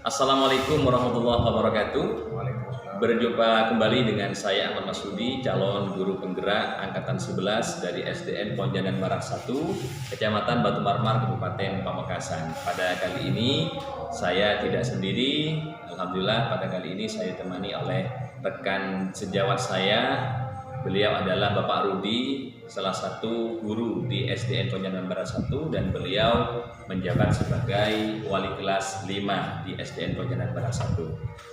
Assalamualaikum warahmatullahi wabarakatuh. Waalaikumsalam. Berjumpa kembali dengan saya Ahmad Masudi, calon guru penggerak angkatan 11 dari SDN Ponjanan Barat 1, Kecamatan Batu Marmar, Kabupaten Pamekasan. Pada kali ini saya tidak sendiri. Alhamdulillah pada kali ini saya ditemani oleh rekan sejawat saya. Beliau adalah Bapak Rudi, salah satu guru di SDN Ponjanan Barat 1, dan beliau menjabat sebagai wali kelas 5 di SDN Ponjanan Barat 1.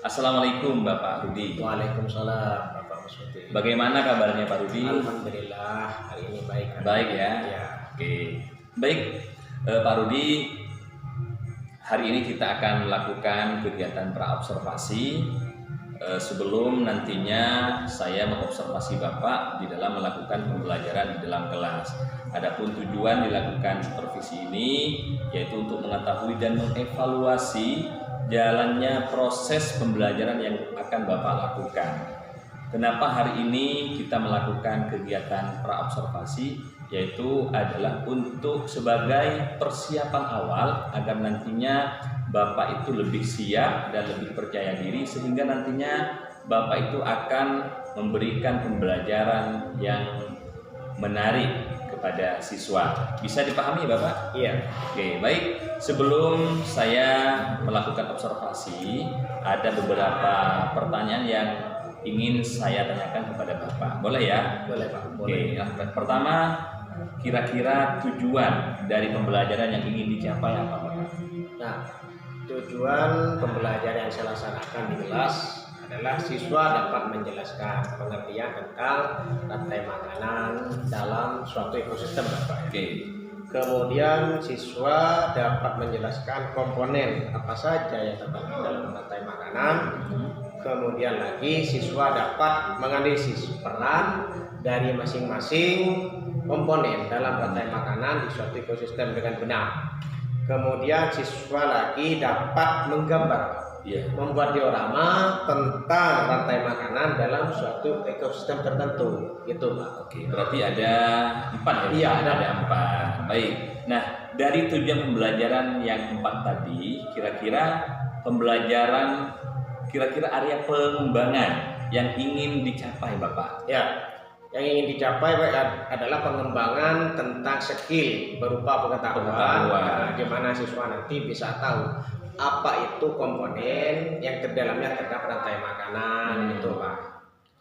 Assalamualaikum Bapak Rudi. Waalaikumsalam Bapak Masudi. Bagaimana kabarnya Pak Rudi? Alhamdulillah hari ini baik. Baik ya? Ya. Oke. Baik Pak Rudi, hari ini kita akan melakukan kegiatan praobservasi sebelum nantinya saya mengobservasi Bapak di dalam melakukan pembelajaran di dalam kelas. Adapun tujuan dilakukan supervisi ini yaitu untuk mengetahui dan mengevaluasi jalannya proses pembelajaran yang akan Bapak lakukan. Kenapa hari ini kita melakukan kegiatan praobservasi, yaitu adalah untuk sebagai persiapan awal agar nantinya Bapak itu lebih siap dan lebih percaya diri, sehingga nantinya Bapak itu akan memberikan pembelajaran yang menarik kepada siswa. Bisa dipahami Bapak? Iya. Oke, baik. Sebelum saya melakukan observasi, ada beberapa pertanyaan yang ingin saya tanyakan kepada Bapak. Boleh ya? Boleh Pak. Oke, yang pertama, kira-kira tujuan dari pembelajaran yang ingin dicapai apa Bapak? Nah, tujuan pembelajaran yang saya laksanakan di kelas adalah siswa dapat menjelaskan pengertian tentang rantai makanan dalam suatu ekosistem Bapak. Oke. Kemudian siswa dapat menjelaskan komponen apa saja yang terdapat dalam rantai makanan. Kemudian lagi siswa dapat menganalisis peran dari masing-masing komponen dalam rantai makanan di suatu ekosistem dengan benar. Kemudian siswa lagi dapat menggambar, membuat diorama tentang rantai makanan dalam suatu ekosistem tertentu, gitu Pak. Oke, berarti ada 4 ya? Iya, ada 4. Baik. Nah, dari tujuan pembelajaran yang 4 tadi, kira-kira area pengembangan yang ingin dicapai Bapak? Ya, yang ingin dicapai adalah pengembangan tentang skill berupa pengetahuan. Nah, di mana siswa nanti bisa tahu apa itu komponen yang terdalamnya terdapat rantai makanan, itu Pak.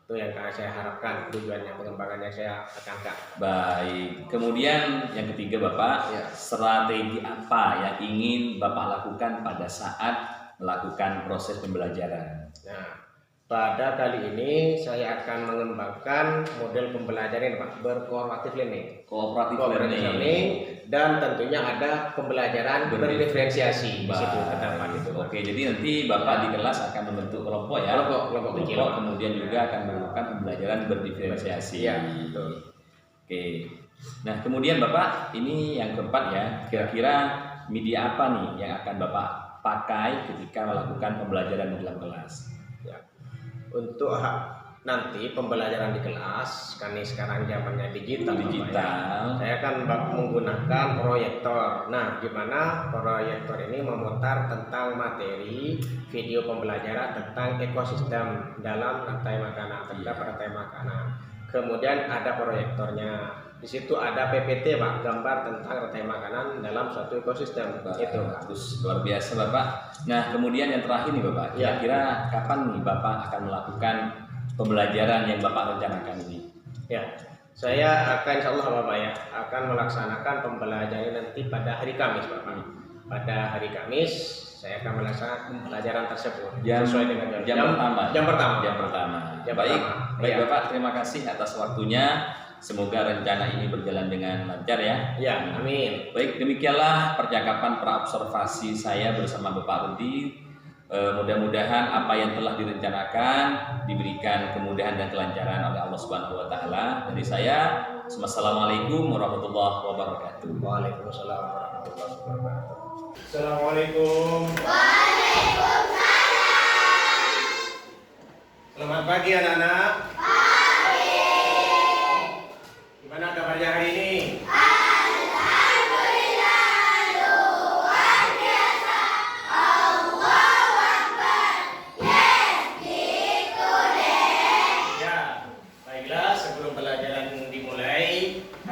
Itu yang saya harapkan tujuannya pengembangan yang saya tekankan. Baik. Kemudian yang ketiga Bapak, strategi apa yang ingin Bapak lakukan pada saat melakukan proses pembelajaran? Nah, pada kali ini saya akan mengembangkan model pembelajaran Pak, berkooperatif learning. Cooperative learning, dan tentunya ada pembelajaran berdiferensiasi di situ terdapat itu. Oke, jadi nanti Bapak di kelas akan membentuk kelompok ya. Kelompok kecil. Kemudian juga akan melakukan pembelajaran berdiferensiasi. Ya, betul. Oke. Nah, kemudian Bapak, ini yang keempat ya. Kira-kira media apa nih yang akan Bapak pakai ketika melakukan pembelajaran di dalam kelas? Ya. Untuk nanti pembelajaran di kelas, kan ini sekarang zamannya digital. Saya akan menggunakan proyektor. Nah, di mana proyektor ini memutar tentang materi video pembelajaran tentang ekosistem dalam rantai makanan, terdapat rantai makanan. Kemudian ada proyektornya. Di situ ada PPT Pak, gambar tentang rantai makanan dalam suatu ekosistem. Itu terus luar biasa Bapak. Nah, kemudian yang terakhir nih Bapak, kira-kira kapan nih Bapak akan melakukan pembelajaran yang Bapak rencanakan ini? Ya, saya akan insya Allah Bapak ya akan melaksanakan pembelajaran nanti pada hari Kamis Bapak. Pada hari Kamis saya akan melaksanakan pembelajaran tersebut sesuai dengan jam pertama. Baik Bapak, terima kasih atas waktunya. Semoga rencana ini berjalan dengan lancar ya. Ya, amin. Baik, demikianlah percakapan praobservasi saya bersama Bapak Rudi. Mudah-mudahan apa yang telah direncanakan diberikan kemudahan dan kelancaran oleh Allah Subhanahu wa taala. Dari saya, Assalamualaikum warahmatullahi wabarakatuh. Waalaikumsalam warahmatullahi wabarakatuh. Assalamualaikum. Waalaikumsalam. Selamat pagi anak-anak. Gimana kabarnya hari ini? Alhamdulillah, luar biasa. Allah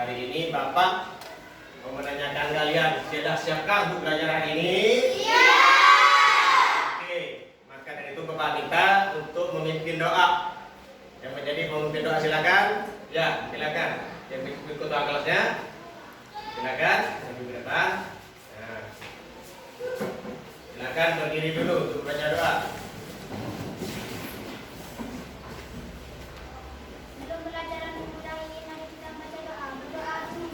hari ini Bapak mau menanyakan kalian, sudah siapkah untuk belajar hari ini? Iya. Oke, maka dari itu Bapak minta untuk memimpin doa. Yang menjadi pemimpin doa silakan. Ya, silakan. Yang ikut doa kelasnya, silakan. Yang di depan. Nah. Silakan berdiri dulu untuk baca doa. Sebelum pelajaran mudah ini, mari kita baca doa. Berdoa dulu.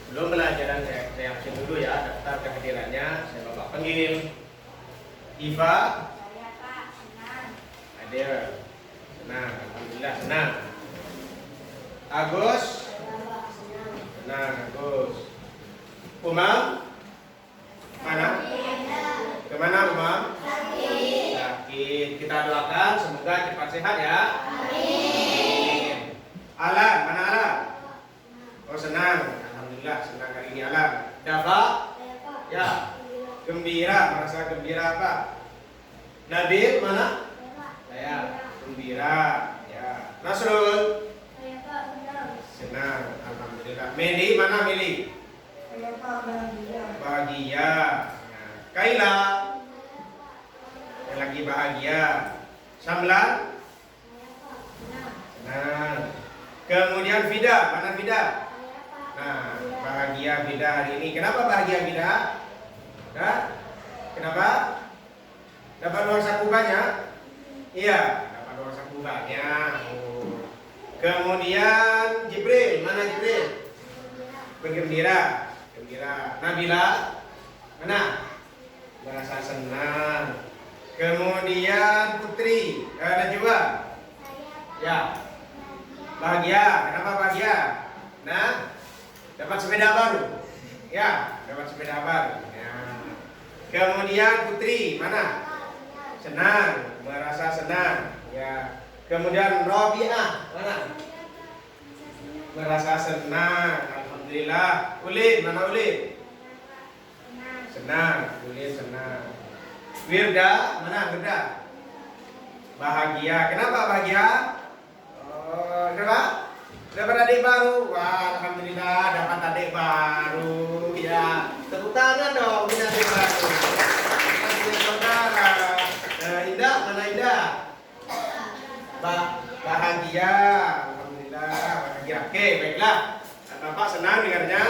Belum pelajaran saya absen dulu ya, daftar kehadirannya saya Bapak panggil. Iva. Saya Pak, senang. Hadir. Senang, alhamdulillah senang. Agus. Senang, Agus. Umam. Mana? Kemana Umam? Sakit. Kita doakan semoga cepat sehat ya. Amin. Alan, mana Alan? Oh senang, alhamdulillah senang hari ini Alan. Dafa? Ya. Gembira, merasa gembira apa? Nabil mana? Saya gembira. Ya. Nasrul? Saya Pak, senang. Senang, alhamdulillah. Meli mana Meli? Saya Pak, bahagia. Bahagia. Ya. Kaila? Yang lagi bahagia. Samlan? Saya Pak, senang. Senang. Kemudian Fida, mana Fida? Saya Pak, Nah, bahagia Fida hari ini. Kenapa bahagia Fida? Hah? Kenapa? Dapat uang saku banyak? Iya, dapat uang saku banyak. Oh. Kemudian Jibril, mana Jibril? Bergembira. Gembira. Nabila? Mana? Merasa senang. Kemudian Putri, Najwa? Ya. Bahagia. Kenapa bahagia? Nah, dapat sepeda baru. Ya, dapat sepeda baru. Ya. Kemudian Putri, mana? Senang, merasa senang. Ya. Kemudian Robiah, mana? Merasa senang. Alhamdulillah. Ulin, mana Ulin? Senang, Ulin senang. Wirda, mana Wirda? Bahagia. Kenapa bahagia? Oh, kenapa? Dapat adik baru. Wah, alhamdulillah dapat adik baru. Ya, tepuk tangan dong, ini adik baru. Kasih saudara. Indah, mana Indah? Bahagia. Alhamdulillah bahagia. Oke, baiklah. Bapak senang dengarnya.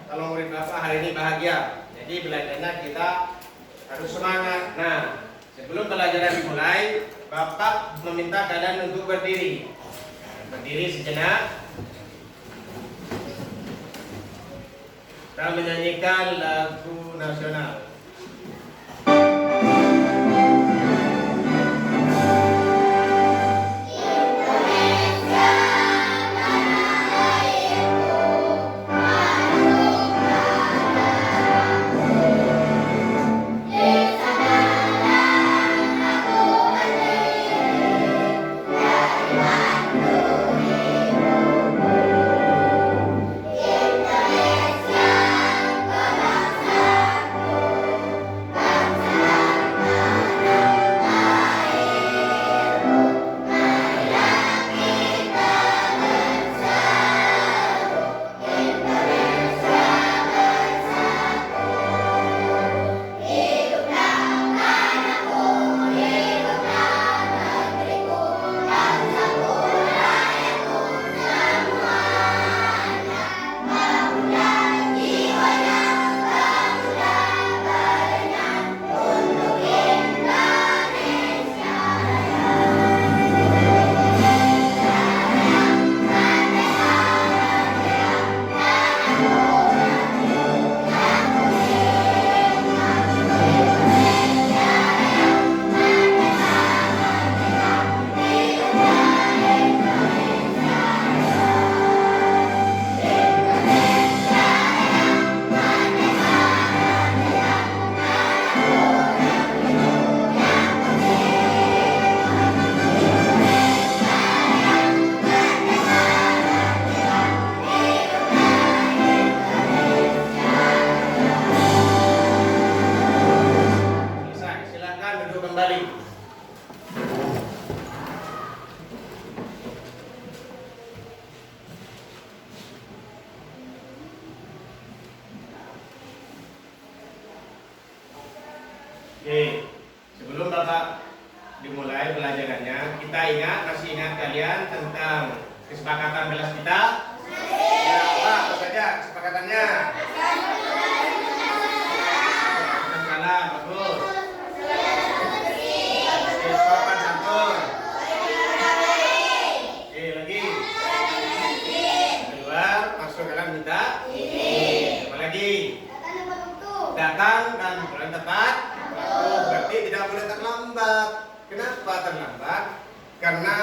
Kalau murid Bapak hari ini bahagia. Jadi belajarnya kita harus semangat. Nah, sebelum pelajaran dimulai, Bapak meminta kalian untuk berdiri. Berdiri sejenak. Kita menyanyikan lagu nasional. Kita Oke, sebelum Bapak dimulai pelajarannya, kita masih ingat kalian tentang kesepakatan kelas kita? Ya, apa saja kesepakatannya? Salam, bagus. Oke, sopan santun. Oke, lagi. Keluar, masuk dalam minta. Apa lagi? Datang dan pulang tepat. Bagus, berarti tidak boleh terlambat. Kenapa terlambat? Karena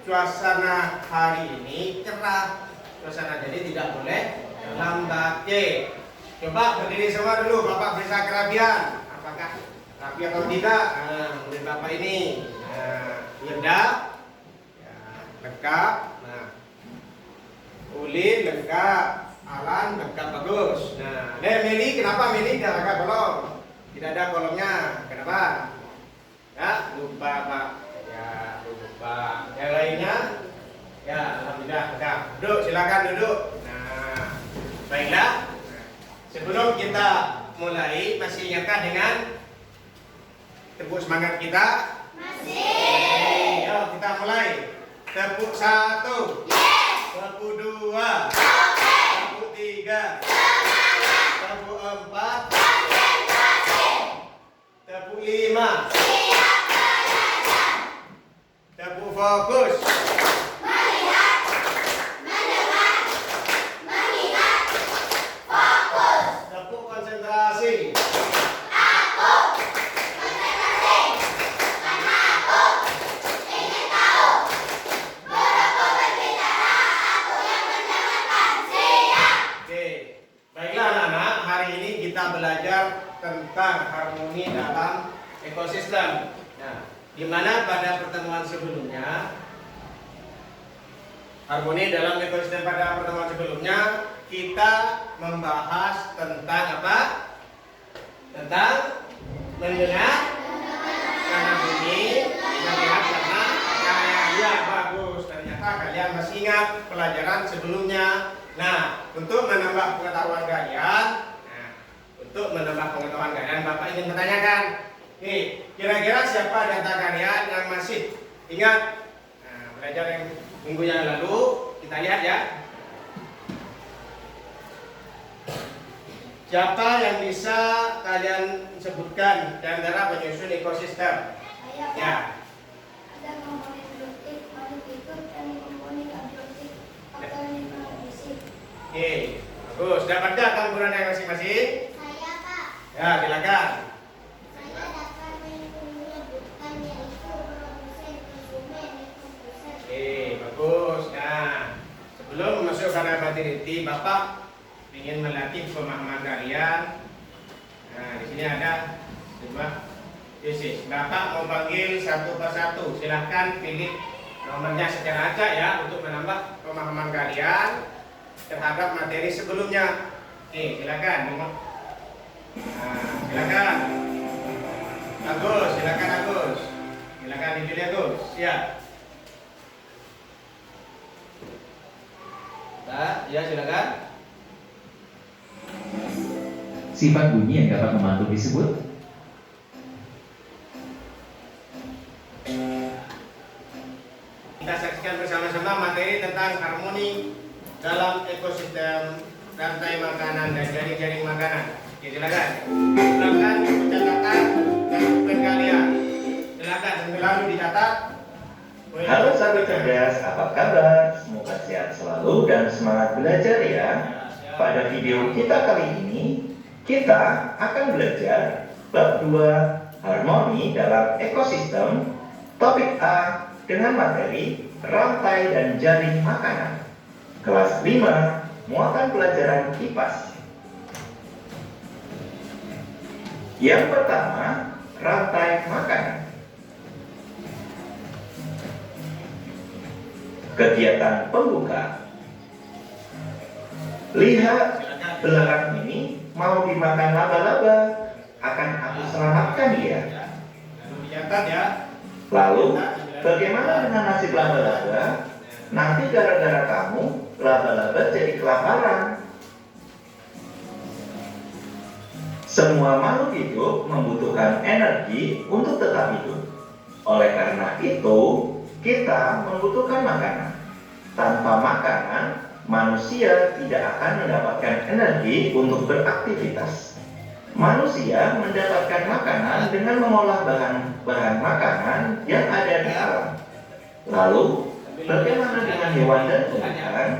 suasana hari ini cerah. Suasana jadi tidak boleh terlambat. Oke, coba berdiri semua dulu. Bapak bisa kerapian. Apakah rapi atau tidak? Nah, murid Bapak ini lengkap, ya, lengkap. Nah, ulin lengkap, alan lengkap, bagus. Nah, Meli, kenapa Meli tidak ada kolom? Tidak ada kolomnya. Kenapa? Ya, lupa Pak. Ya, lupa. Yang lainnya? Ya, alhamdulillah. Enggak. Duduk, silakan duduk. Nah, baiklah. Sebelum kita mulai, masih ingatkah dengan tepuk semangat kita? Masih. Yuk, kita mulai. Tepuk 1. Yes. Tepuk 2. Okay. Tepuk 3. Semangat. Tepuk 4. Konsentrasi. Tepuk 5. Siap belajar. Tepuk fokus. Melihat, mendengar, mengingat, fokus. Tepuk konsentrasi. Aku konsentrasi karena aku ingin tahu. Guruku berbicara, aku yang mendengarkan. Siap. Oke, baiklah anak-anak, hari ini kita belajar tentang harmoni dalam ekosistem. Nah, di mana pada pertemuan sebelumnya, harmoni dalam ekosistem pada pertemuan sebelumnya kita membahas tentang apa? Tentang mendengar karena bunyi, melihat karena cahaya. Ya, bagus. Ternyata kalian masih ingat pelajaran sebelumnya. Nah, untuk menambah pengetahuan kalian, Bapak ingin menanyakan, kira-kira siapa di antara kalian yang masih ingat belajar yang minggu yang lalu? Kita lihat ya. Siapa yang bisa kalian sebutkan di antara penyusun ekosistem? Saya, Pak. Ya. Ada komponen produktif, makhluk hidup, dan komponen abiotik, faktor lingkungan fisik. Oke, bagus. Dapat campurannya masing-masing? Saya, Pak. Ya, silakan. Saya dapat menyebutkan yaitu produsen, konsumen, dan konsumen. Oke, bagus. Nah, sebelum masuk pada materi inti, Bapak ingin melatih pemahaman kalian. Nah, di sini ada jumlah yesus. Bapak mau panggil satu persatu. Silahkan pilih nomornya secara acak ya untuk menambah pemahaman kalian terhadap materi sebelumnya. Oke, silakan. Nah, silakan. Agus, silakan Agus. Silakan dipilih Agus. Ya. Nah, ya silakan. Sifat bunyi yang dapat membantu disebut Kita saksikan bersama-sama materi tentang harmoni dalam ekosistem rantai makanan dan jaring-jaring makanan. Oke, silakan. Silakan mencatatkan dan bukan kalian. Silakan selalu dicatat. Halo sahabat cerdas, apa kabar? Semoga sehat selalu dan semangat belajar ya. Pada video kita kali ini, kita akan belajar bab 2 harmoni dalam ekosistem, topik A dengan materi rantai dan jaring makanan. Kelas 5, muatan pelajaran IPAS. Yang pertama, rantai makanan. Kegiatan pembuka. Lihat, belalang ini mau dimakan laba-laba. Akan aku selamatkan dia. Lalu dicatat ya. Lalu, bagaimana dengan nasib laba-laba? Nanti gara-gara kamu, laba-laba jadi kelaparan. Semua makhluk hidup membutuhkan energi untuk tetap hidup. Oleh karena itu, kita membutuhkan makanan. Tanpa makanan, manusia tidak akan mendapatkan energi untuk beraktivitas. Manusia mendapatkan makanan dengan mengolah bahan makanan yang ada di alam. Lalu, bagaimana dengan hewan dan tumbuhan?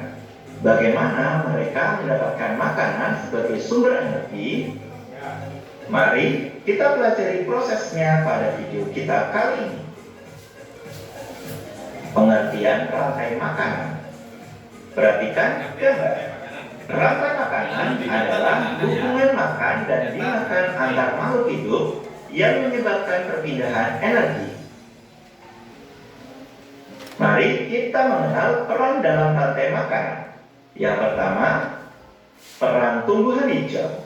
Bagaimana mereka mendapatkan makanan sebagai sumber energi? Mari kita pelajari prosesnya pada video kita kali ini. Pengertian rantai makanan. Perhatikan gambar. Rantai makanan adalah hubungan makan dan dimakan antar makhluk hidup yang menyebabkan perpindahan energi. Mari kita mengenal peran dalam rantai makanan. Yang pertama, peran tumbuhan hijau.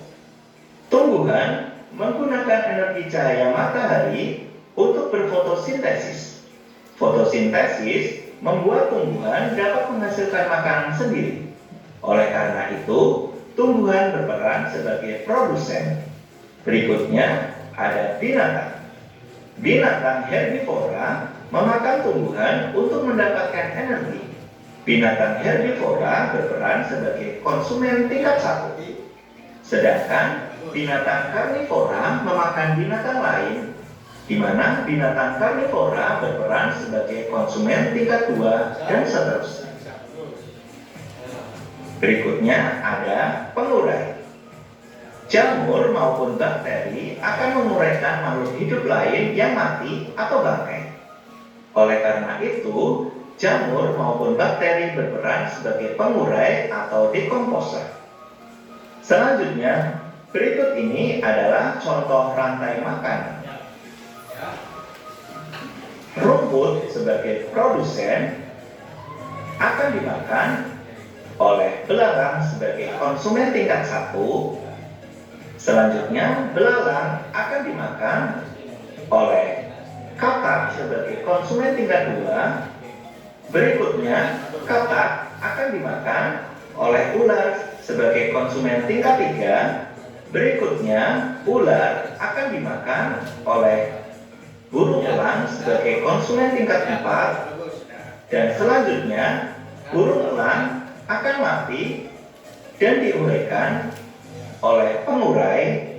Tumbuhan menggunakan energi cahaya matahari untuk berfotosintesis. Fotosintesis membuat tumbuhan dapat menghasilkan makanan sendiri. Oleh karena itu, tumbuhan berperan sebagai produsen. Berikutnya ada binatang. Binatang herbivora memakan tumbuhan untuk mendapatkan energi. Binatang herbivora berperan sebagai konsumen tingkat 1. Sedangkan binatang karnivora memakan binatang lain, di mana binatang karnivora berperan sebagai konsumen tingkat 2 dan seterusnya. Berikutnya ada pengurai. Jamur maupun bakteri akan menguraikan makhluk hidup lain yang mati atau bangkai. Oleh karena itu, jamur maupun bakteri berperan sebagai pengurai atau dekomposer. Selanjutnya, berikut ini adalah contoh rantai makanan. Rumput sebagai produsen akan dimakan oleh belalang sebagai konsumen tingkat 1. Selanjutnya, belalang akan dimakan oleh katak sebagai konsumen tingkat 2. Berikutnya, katak akan dimakan oleh ular sebagai konsumen tingkat 3. Berikutnya, ular akan dimakan oleh burung elang sebagai konsumen tingkat 4. Dan selanjutnya, burung elang akan mati dan diuraikan oleh pengurai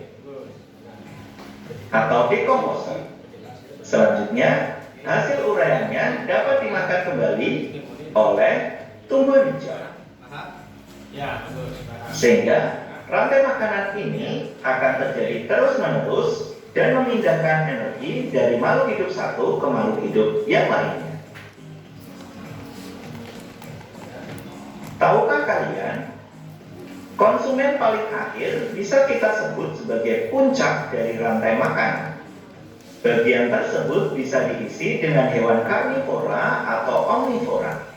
atau dekomposer. Selanjutnya, hasil uraiannya dapat dimakan kembali oleh tumbuhan hijau. Sehingga rantai makanan ini akan terjadi terus-menerus dan memindahkan energi dari makhluk hidup satu ke makhluk hidup yang lainnya. Tahukah kalian, konsumen paling akhir bisa kita sebut sebagai puncak dari rantai makanan. Bagian tersebut bisa diisi dengan hewan karnivora atau omnivora.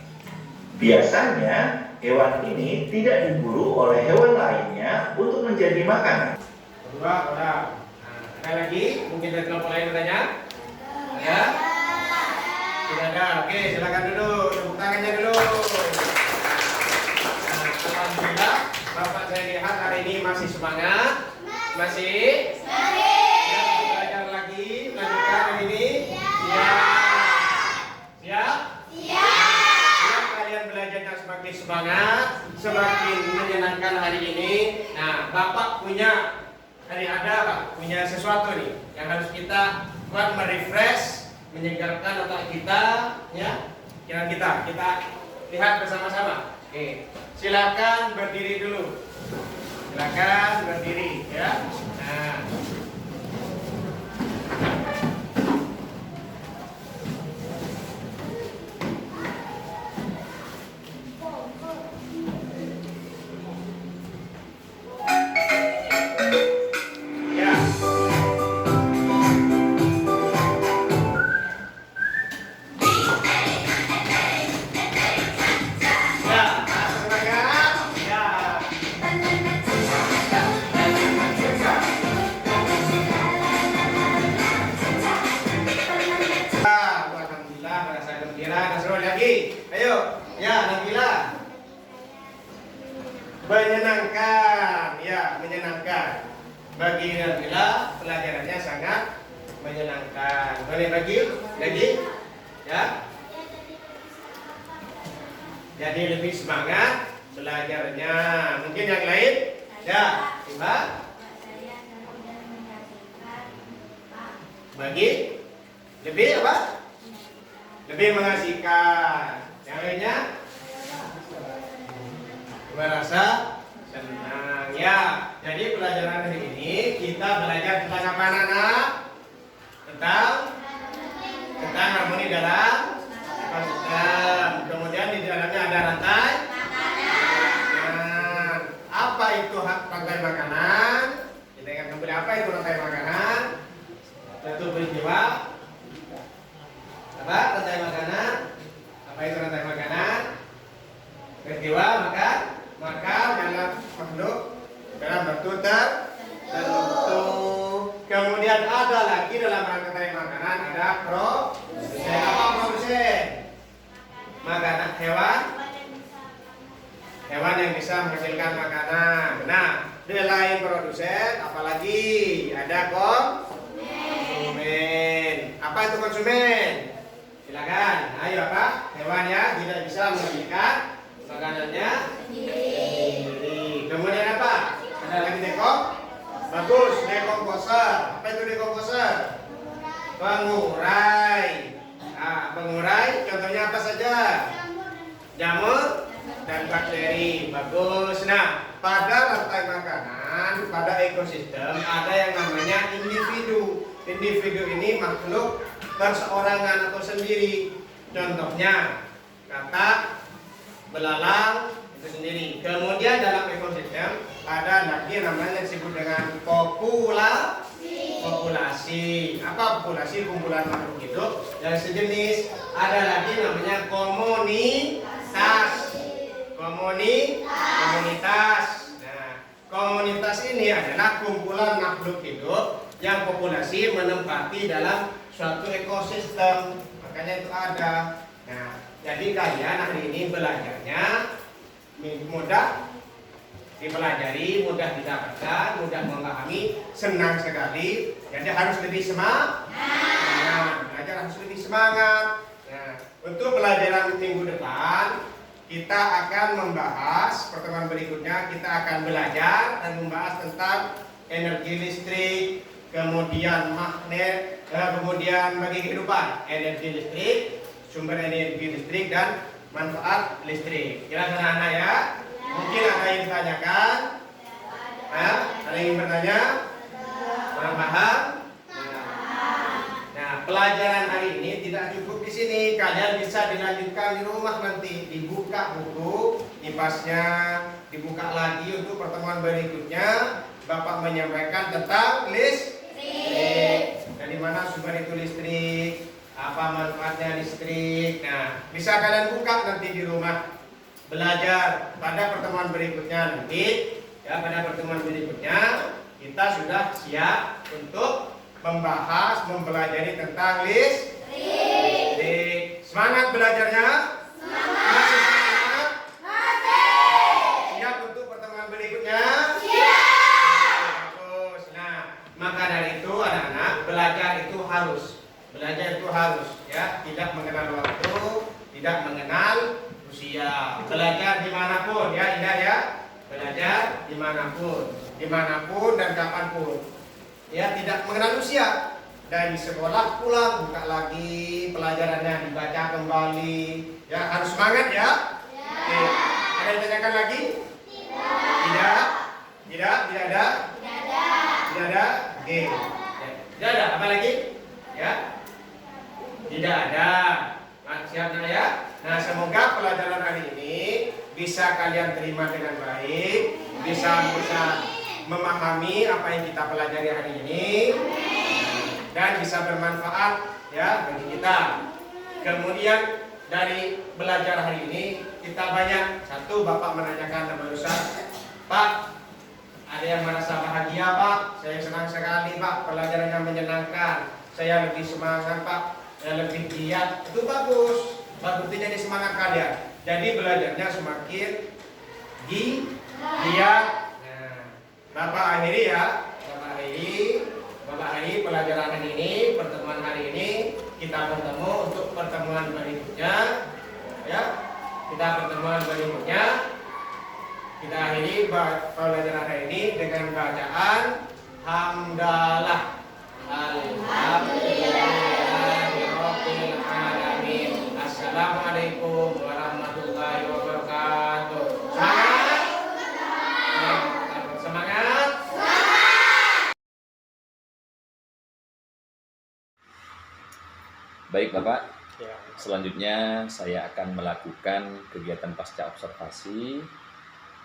Biasanya, hewan ini tidak diburu oleh hewan lainnya untuk menjadi makanan. Kedua, udah. Nah, ada lagi? Mungkin dari kelompok lain bertanya? Ada? Tidak ada. Oke, silakan duduk. Tepuk tangannya dulu. Nah, alhamdulillah, Bapak saya lihat hari ini masih semangat. Masih? Ya, belajar lagi. Lanjutkan hari ini. Siap? Siap kalian belajarnya semakin semangat, semakin menyenangkan hari ini. Nah, Bapak punya punya sesuatu nih yang harus kita buat merefresh, menyegarkan otak kita, ya. Kita lihat bersama-sama. Oke, silakan berdiri dulu. Silakan berdiri, ya. Nah. Menyenangkan, ya, menyenangkan. Bagi Nabila pelajarannya sangat menyenangkan. Boleh lagi, ya. Jadi lebih semangat belajarnya. Mungkin yang lain, ya, coba. Bagi lebih apa? Lebih mengasihkan. Yang lainnya merasa senang. Ya, jadi pelajaran hari ini kita belajar tentang apa, anak-anak? Tentang harmoni dalam ekosistem. Kemudian di dalamnya ada rantai makanan. Apa itu rantai makanan? Kita ingat kembali, apa itu rantai makanan? Satu peristiwa. Apa rantai makanan? Apa itu rantai makanan? Peristiwa makan dalam makhluk dalam bentuk tertentu. Kemudian ada lagi dalam rantai makanan ada produsen. Apa produsen? Makanan hewan yang bisa menghasilkan makanan. Nah, selain produsen, apalagi ada konsumen. Apa itu konsumen? Silakan. Ayo, apa? Hewan ya tidak bisa menghasilkan makanannya sendiri. Kemudian apa? Ada lagi bagus, dekomposer. Apa itu dekomposer? Pengurai. Nah, pengurai contohnya apa saja? Jamur dan bakteri. Bagus. Nah, pada rantai makanan, pada ekosistem ada yang namanya individu. Individu ini makhluk perseorangan atau sendiri. Contohnya katak, belalang itu sendiri. Kemudian dalam ekosistem ada lagi namanya disebut dengan populasi. Apa populasi? Kumpulan makhluk hidup yang sejenis. Ada lagi namanya komunitas. Nah, komunitas ini adalah kumpulan makhluk hidup yang populasi menempati dalam suatu ekosistem. Makanya itu ada. Nah, jadi kalian hari ini belajarnya mudah dipelajari, mudah didapatkan, mudah memahami, senang sekali. Jadi harus lebih semangat. Belajar harus lebih semangat. Nah, untuk pelajaran minggu depan kita akan membahas, pertemuan berikutnya kita akan belajar dan membahas tentang energi listrik, kemudian magnet, kemudian bagi kehidupan, energi listrik, sumber energi listrik dan manfaat listrik. Kira-kira anak ya? Mungkin ada yang ditanyakan? Ada yang bertanya? Kurang paham? Nah, pelajaran hari ini tidak cukup di sini. Kalian bisa dilanjutkan di rumah nanti. Dibuka buku, IPAS-nya, dibuka lagi untuk pertemuan berikutnya. Bapak menyampaikan tentang listrik. Dari mana sumber itu listrik? Apa manfaatnya listrik? Nah, bisa kalian buka nanti di rumah. Belajar pada pertemuan berikutnya nanti. Ya, pada pertemuan berikutnya kita sudah siap untuk membahas, mempelajari tentang listrik. Semangat belajarnya? Masih semangat? Siap untuk pertemuan berikutnya? Bagus. Nah, maka dari itu anak-anak, belajar itu harus ya, tidak mengenal waktu, tidak mengenal usia. Belajar dimanapun ya, indah ya. Belajar dimanapun dan kapanpun. Ya, tidak mengenal usia. Dari sekolah pulang buka lagi pelajarannya, dibaca kembali. Ya, harus semangat ya. Oke. Ada yang tanyakan lagi? Tidak. Tidak ada. Oke. Tidak ada. Apa lagi? Ya. Tidak ada. Siapnya ya. Nah, semoga pelajaran hari ini bisa kalian terima dengan baik, bisa memahami apa yang kita pelajari hari ini, dan bisa bermanfaat ya bagi kita. Kemudian dari belajar hari ini kita banyak. Satu, Bapak menanyakan nama Ustaz, Pak, ada yang merasa bahagia Pak? Saya senang sekali Pak, pelajarannya menyenangkan. Saya lebih semangat Pak, saya lebih giat. Itu bagus. Bagus, jadi semangat kalian. Jadi belajarnya semakin giat. Nah, Bapak akhiri ya. Bapak mengakhiri pelajaran hari ini, pertemuan hari ini. Kita bertemu untuk pertemuan berikutnya, ya. Kita pertemuan berikutnya. Kita akhiri pelajaran hari ini dengan bacaan hamdalah. Alhamdulillahirabbil alamin. Assalamualaikum warahmatullahi wabarakatuh. Semangat. Baik Bapak, Ya. selanjutnya saya akan melakukan kegiatan pasca observasi,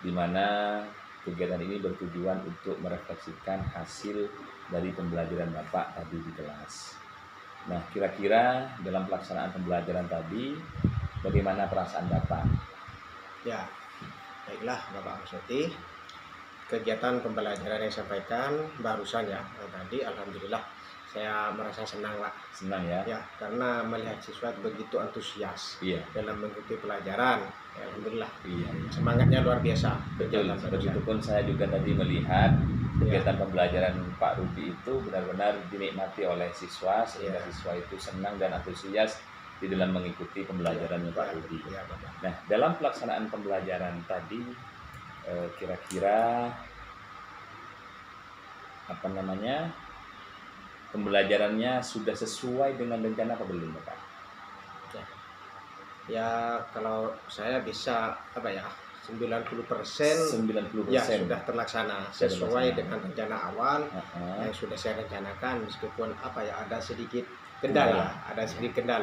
di mana kegiatan ini bertujuan untuk merefleksikan hasil dari pembelajaran Bapak tadi di kelas. Nah, kira-kira dalam pelaksanaan pembelajaran tadi, bagaimana perasaan Bapak? Ya, baiklah Bapak Maksudi. Kegiatan pembelajaran yang disampaikan barusan ya tadi, alhamdulillah saya merasa senang Pak. Senang ya? Ya, karena melihat siswa begitu antusias Iya, dalam mengikuti pelajaran. Ya, alhamdulillah iya. semangatnya luar biasa. Betul, Kegiatan barusan. begitupun saya juga tadi melihat kegiatan pembelajaran Pak Rudi itu benar-benar dinikmati oleh siswa, sehingga Iya. siswa itu senang dan antusias di dalam mengikuti pembelajarannya Pak Rudi. Ya, Bapak. Nah, dalam pelaksanaan pembelajaran tadi, kira-kira pembelajarannya sudah sesuai dengan rencana apa belum, Bapak? Ya, kalau saya bisa 90% 90%. ya sudah terlaksana sesuai terlaksana. dengan rencana awal Aha. yang sudah saya rencanakan, meskipun ada sedikit kendala,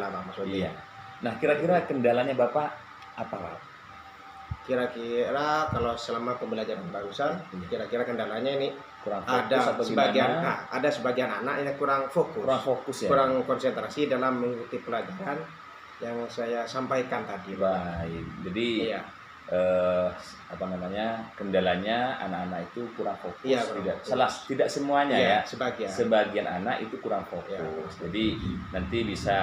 Pak Mas Odi. Iya. Nah, kira-kira kendalanya Bapak apa, Pak? Kira-kira kalau selama pembelajaran barusan, kira-kira kendalanya ini Kurang fokus ada atau sebagian, gimana? ada sebagian anak yang kurang fokus, Kurang fokus ya? kurang konsentrasi dalam mengikuti pelajaran yang saya sampaikan tadi. Baik. Jadi Iya, kendalanya anak-anak itu kurang fokus. Iya, kurang fokus. Tidak semuanya iya, ya. sebagian. Sebagian anak itu kurang fokus. Ya. Jadi nanti bisa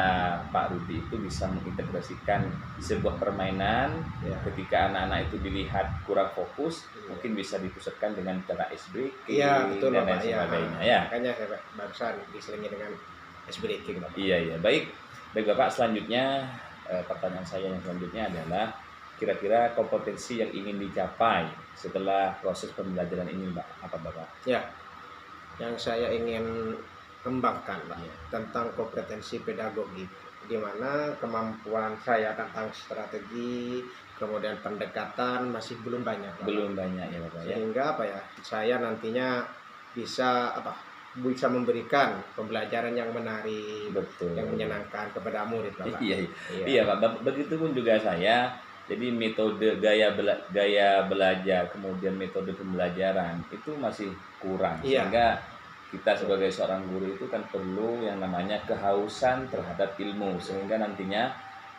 Pak Rudi itu bisa mengintegrasikan sebuah permainan. Ya. Ketika anak-anak itu dilihat kurang fokus, mungkin bisa dipusatkan dengan cara ice breaking Iya, betul dan Bapak. lain Iya. sebagainya ya. Makanya saya barusan diselingi dengan ice breaking, Bapak. Iya, iya. Baik Bapak, selanjutnya pertanyaan saya yang selanjutnya adalah kira-kira kompetensi yang ingin dicapai setelah proses pembelajaran ini, Mbak, apa Bapak? Ya, yang saya ingin kembangkan, Pak, Iya. tentang kompetensi pedagogi, di mana kemampuan saya tentang strategi, kemudian pendekatan masih belum banyak, Pak. Belum banyak ya Bapak ya. Sehingga saya nantinya bisa memberikan pembelajaran yang menarik, Betul. yang menyenangkan kepada murid, Bapak. Iya, iya Pak. Begitupun juga saya. Jadi metode gaya belajar kemudian metode pembelajaran itu masih kurang. Iya. Sehingga kita sebagai seorang guru itu kan perlu yang namanya kehausan terhadap ilmu, sehingga nantinya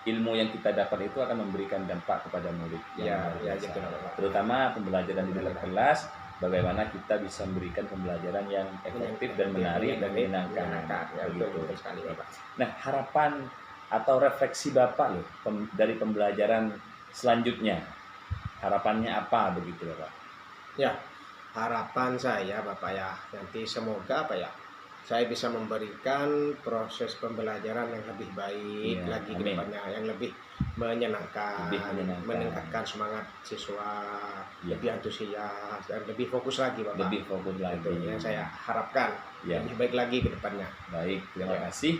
ilmu yang kita dapat itu akan memberikan dampak kepada murid yang Iya, luar iya, biasa. gitu, Bapak. Terutama pembelajaran di dalam kelas, bagaimana kita bisa memberikan pembelajaran yang efektif dan menarik dan menyenangkan. Ya, Begitu. betul sekali, Bapak. Nah, harapan atau refleksi Bapak loh dari pembelajaran selanjutnya, harapannya apa begitu Bapak? Ya, harapan saya Bapak ya, nanti semoga saya bisa memberikan proses pembelajaran yang lebih baik Iya, lagi ke amin. depannya, yang lebih menyenangkan, Lebih menyenangkan. meningkatkan semangat siswa, Iya. lebih antusias dan lebih fokus lagi Bapak. Lebih fokus lagi. Itu yang saya harapkan, Ya. lebih baik lagi ke depannya. Baik, terima Ya. kasih.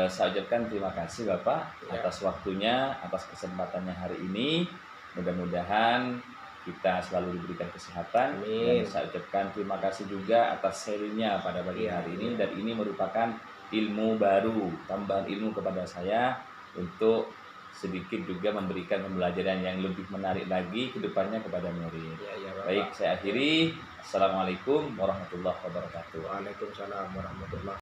Saya ucapkan terima kasih Bapak Ya. atas waktunya, atas kesempatannya hari ini. Mudah-mudahan kita selalu diberikan kesehatan. Amin. Dan saya ucapkan terima kasih juga atas sharingnya pada pagi Ya. hari ini. Dan ini merupakan ilmu baru, tambahan ilmu kepada saya untuk sedikit juga memberikan pembelajaran yang lebih menarik lagi ke depannya kepada murid. Ya, Bapak. Baik, saya akhiri. Assalamualaikum warahmatullahi wabarakatuh. Waalaikumsalam warahmatullahi